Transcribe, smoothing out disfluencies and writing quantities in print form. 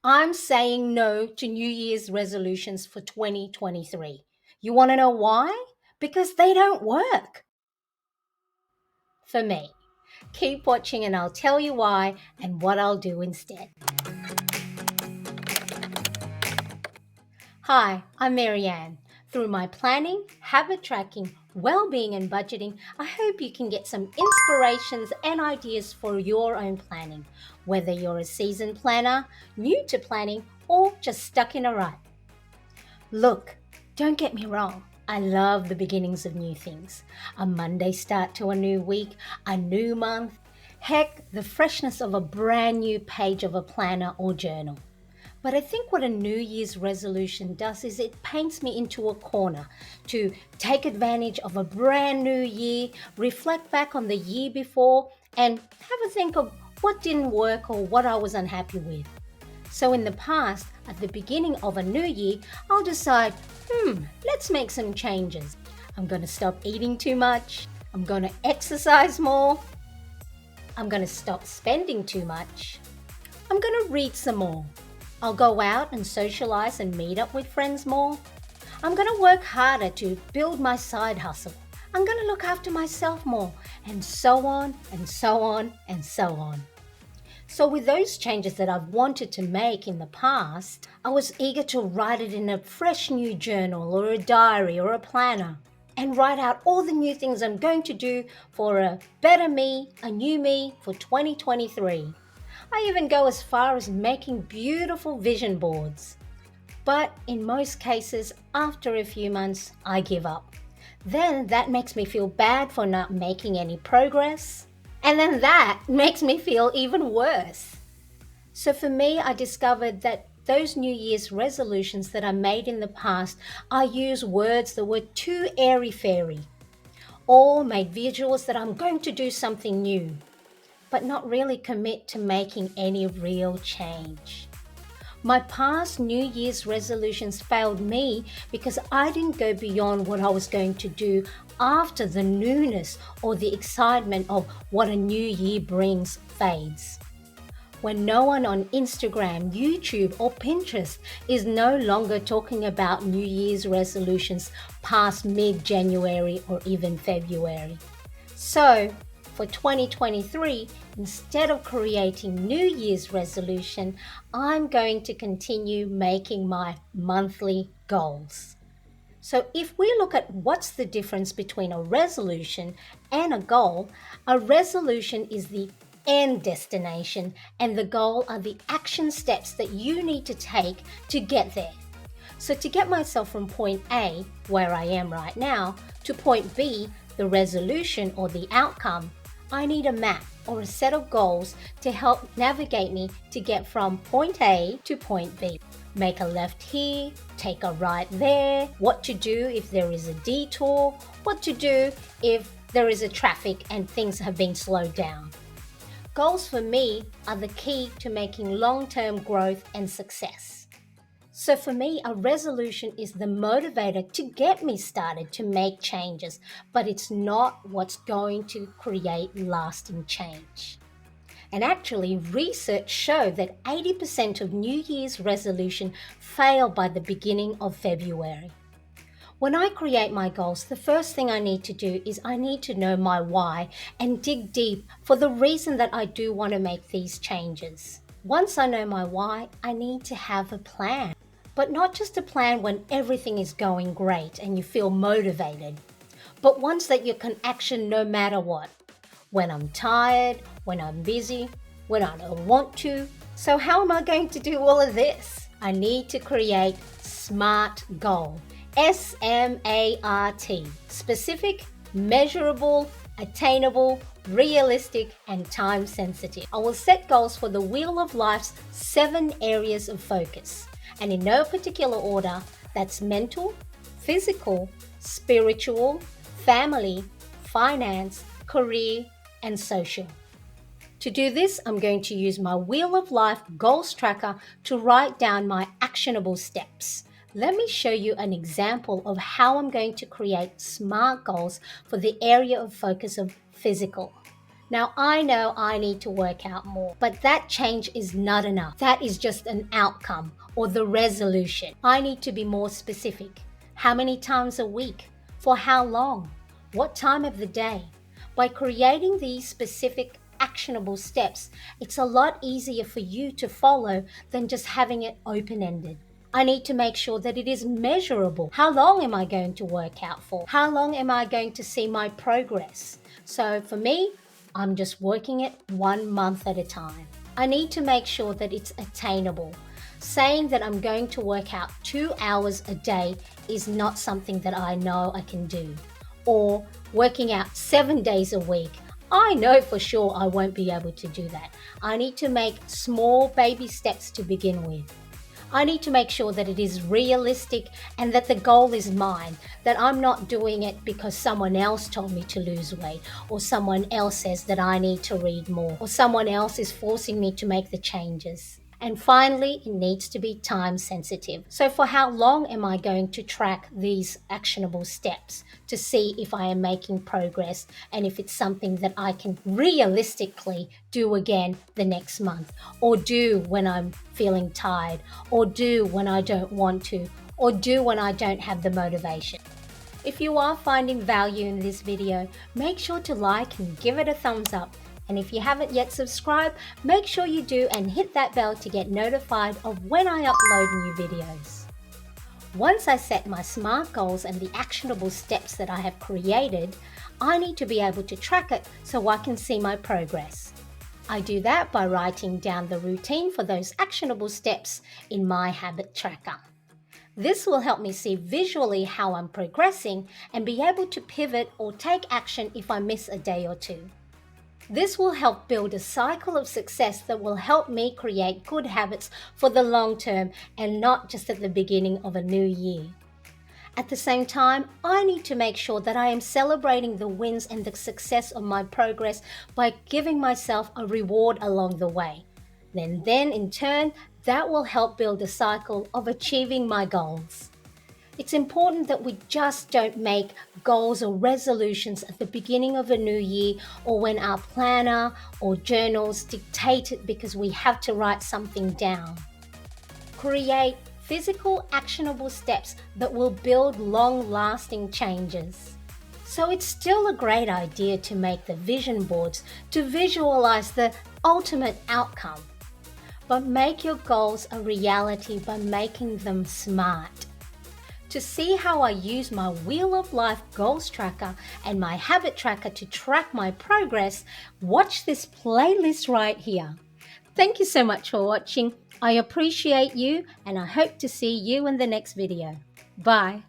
I'm saying no to New Year's resolutions for 2023. You want to know why? Because they don't work for me. Keep watching and I'll tell you why and what I'll do instead. Hi, I'm Mariane. Through my planning, habit tracking, well-being and budgeting, I hope you can get some inspirations and ideas for your own planning, whether you're a seasoned planner, new to planning, or just stuck in a rut. Look, don't get me wrong. I love the beginnings of new things. A Monday start to a new week, a new month. Heck, the freshness of a brand new page of a planner or journal. But I think what a New Year's resolution does is it paints me into a corner to take advantage of a brand new year, reflect back on the year before, and have a think of what didn't work or what I was unhappy with. So in the past, at the beginning of a new year, I'll decide, let's make some changes. I'm going to stop eating too much. I'm going to exercise more. I'm going to stop spending too much. I'm going to read some more. I'll go out and socialize and meet up with friends more. I'm going to work harder to build my side hustle. I'm going to look after myself more, and so on and so on and so on. So with those changes that I've wanted to make in the past, I was eager to write it in a fresh new journal or a diary or a planner and write out all the new things I'm going to do for a better me, a new me for 2023. I even go as far as making beautiful vision boards. But in most cases, after a few months, I give up. Then that makes me feel bad for not making any progress. And then that makes me feel even worse. So for me, I discovered that those New Year's resolutions that I made in the past, I used words that were too airy-fairy, or made visuals that I'm going to do something new, but not really commit to making any real change. My past New Year's resolutions failed me because I didn't go beyond what I was going to do after the newness or the excitement of what a new year brings fades. When no one on Instagram, YouTube, or Pinterest is no longer talking about New Year's resolutions past mid-January or even February. So, for 2023, instead of creating New Year's resolution, I'm going to continue making my monthly goals. So if we look at what's the difference between a resolution and a goal, a resolution is the end destination and the goal are the action steps that you need to take to get there. So to get myself from point A, where I am right now, to point B, the resolution or the outcome, I need a map or a set of goals to help navigate me to get from point A to point B. Make a left here, take a right there, what to do if there is a detour, what to do if there is a traffic and things have been slowed down. Goals for me are the key to making long-term growth and success. So for me, a resolution is the motivator to get me started to make changes, but it's not what's going to create lasting change. And actually, research show that 80% of New Year's resolution fail by the beginning of February. When I create my goals, the first thing I need to do is I need to know my why and dig deep for the reason that I do want to make these changes. Once I know my why, I need to have a plan. But not just a plan when everything is going great and you feel motivated, but ones that you can action no matter what. When I'm tired, when I'm busy, when I don't want to. So how am I going to do all of this? I need to create SMART goal. SMART. Specific, measurable, attainable, realistic, and time sensitive. I will set goals for the Wheel of Life's 7 areas of focus. And in no particular order, that's mental, physical, spiritual, family, finance, career, and social. To do this, I'm going to use my Wheel of Life goals tracker to write down my actionable steps. Let me show you an example of how I'm going to create SMART goals for the area of focus of physical. Now, I know I need to work out more, but that change is not enough. That is just an outcome or the resolution. I need to be more specific. How many times a week? For how long? What time of the day? By creating these specific actionable steps, it's a lot easier for you to follow than just having it open-ended. I need to make sure that it is measurable. How long am I going to work out for? How long am I going to see my progress? So for me, I'm just working it 1 month at a time. I need to make sure that it's attainable. Saying that I'm going to work out 2 hours a day is not something that I know I can do. Or working out 7 days a week. I know for sure I won't be able to do that. I need to make small baby steps to begin with. I need to make sure that it is realistic and that the goal is mine, that I'm not doing it because someone else told me to lose weight, or someone else says that I need to read more, or someone else is forcing me to make the changes. And finally, it needs to be time sensitive. So for how long am I going to track these actionable steps to see if I am making progress and if it's something that I can realistically do again the next month, or do when I'm feeling tired, or do when I don't want to, or do when I don't have the motivation. If you are finding value in this video, make sure to like and give it a thumbs up. And if you haven't yet subscribed, make sure you do and hit that bell to get notified of when I upload new videos. Once I set my SMART goals and the actionable steps that I have created, I need to be able to track it so I can see my progress. I do that by writing down the routine for those actionable steps in my habit tracker. This will help me see visually how I'm progressing and be able to pivot or take action if I miss a day or two. This will help build a cycle of success that will help me create good habits for the long term and not just at the beginning of a new year. At the same time, I need to make sure that I am celebrating the wins and the success of my progress by giving myself a reward along the way. Then in turn, that will help build a cycle of achieving my goals. It's important that we just don't make goals or resolutions at the beginning of a new year or when our planner or journals dictate it because we have to write something down. Create physical, actionable steps that will build long-lasting changes. So it's still a great idea to make the vision boards to visualize the ultimate outcome. But make your goals a reality by making them SMART. To see how I use my Wheel of Life goals tracker and my habit tracker to track my progress, watch this playlist right here. Thank you so much for watching. I appreciate you and I hope to see you in the next video. Bye.